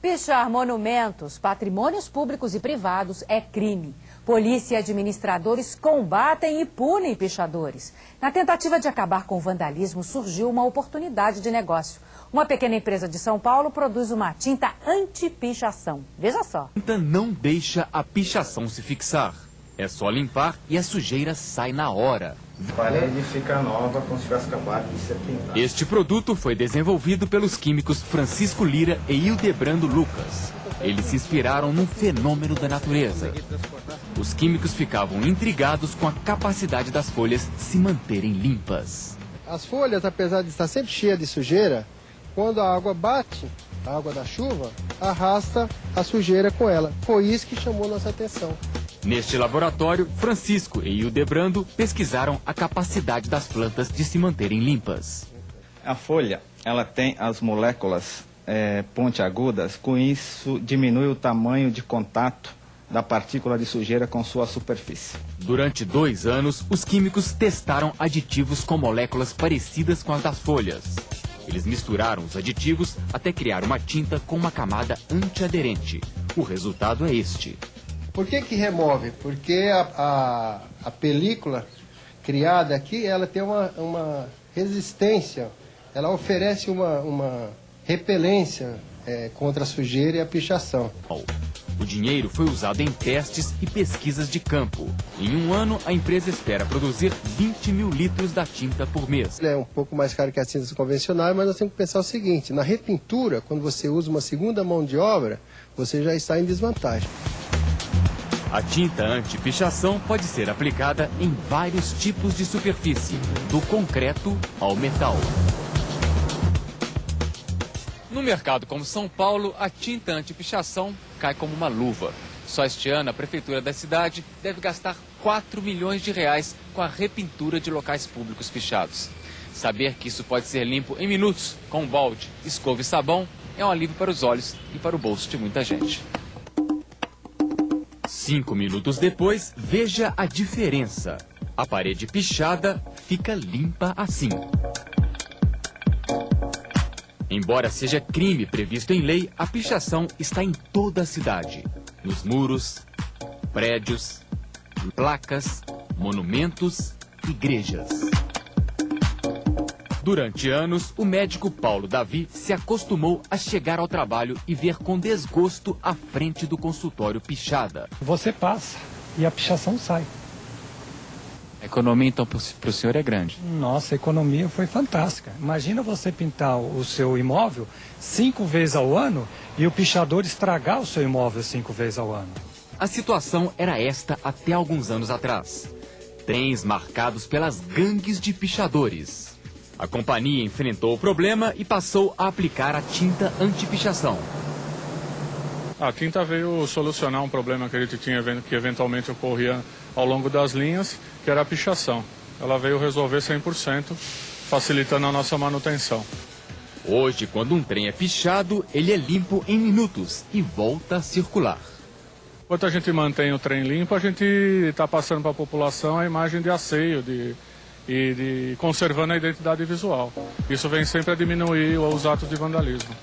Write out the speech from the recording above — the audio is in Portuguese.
Pichar monumentos, patrimônios públicos e privados é crime. Polícia e administradores combatem e punem pichadores. Na tentativa de acabar com o vandalismo, surgiu uma oportunidade de negócio. Uma pequena empresa de São Paulo produz uma tinta anti-pichação. Veja só. A tinta não deixa a pichação se fixar. É só limpar e a sujeira sai na hora. A parede fica nova, como se tivesse acabado de ser pintada. Este produto foi desenvolvido pelos químicos Francisco Lira e Hildebrando Lucas. Eles se inspiraram num fenômeno da natureza. Os químicos ficavam intrigados com a capacidade das folhas se manterem limpas. As folhas, apesar de estar sempre cheias de sujeira, quando a água bate, a água da chuva, arrasta a sujeira com ela. Foi isso que chamou nossa atenção. Neste laboratório, Francisco e Hildebrando pesquisaram a capacidade das plantas de se manterem limpas. A folha, ela tem as moléculas pontiagudas, com isso diminui o tamanho de contato da partícula de sujeira com sua superfície. Durante 2 anos, os químicos testaram aditivos com moléculas parecidas com as das folhas. Eles misturaram os aditivos até criar uma tinta com uma camada antiaderente. O resultado é este. Por que remove? Porque a película criada aqui, ela tem uma resistência, ela oferece uma repelência contra a sujeira e a pichação. O dinheiro foi usado em testes e pesquisas de campo. Em 1 ano, a empresa espera produzir 20 mil litros da tinta por mês. É um pouco mais caro que as tintas convencionais, mas nós temos que pensar o seguinte, na repintura, quando você usa uma segunda mão de obra, você já está em desvantagem. A tinta anti-pichação pode ser aplicada em vários tipos de superfície, do concreto ao metal. No mercado como São Paulo, a tinta anti-pichação cai como uma luva. Só este ano, a prefeitura da cidade deve gastar 4 milhões de reais com a repintura de locais públicos pichados. Saber que isso pode ser limpo em minutos, com balde, escova e sabão, é um alívio para os olhos e para o bolso de muita gente. 5 minutos depois, veja a diferença. A parede pichada fica limpa assim. Embora seja crime previsto em lei, a pichação está em toda a cidade. Nos muros, prédios, placas, monumentos, igrejas. Durante anos, o médico Paulo Davi se acostumou a chegar ao trabalho e ver com desgosto a frente do consultório pichada. Você passa e a pichação sai. A economia, então, para o senhor é grande? Nossa, a economia foi fantástica. Imagina você pintar o seu imóvel 5 vezes ao ano e o pichador estragar o seu imóvel 5 vezes ao ano. A situação era esta até alguns anos atrás. Trens marcados pelas gangues de pichadores. A companhia enfrentou o problema e passou a aplicar a tinta anti-pichação. A tinta veio solucionar um problema que a gente tinha, que eventualmente ocorria ao longo das linhas, que era a pichação. Ela veio resolver 100%, facilitando a nossa manutenção. Hoje, quando um trem é pichado, ele é limpo em minutos e volta a circular. Enquanto a gente mantém o trem limpo, a gente está passando para a população a imagem de asseio e conservando a identidade visual. Isso vem sempre a diminuir os atos de vandalismo.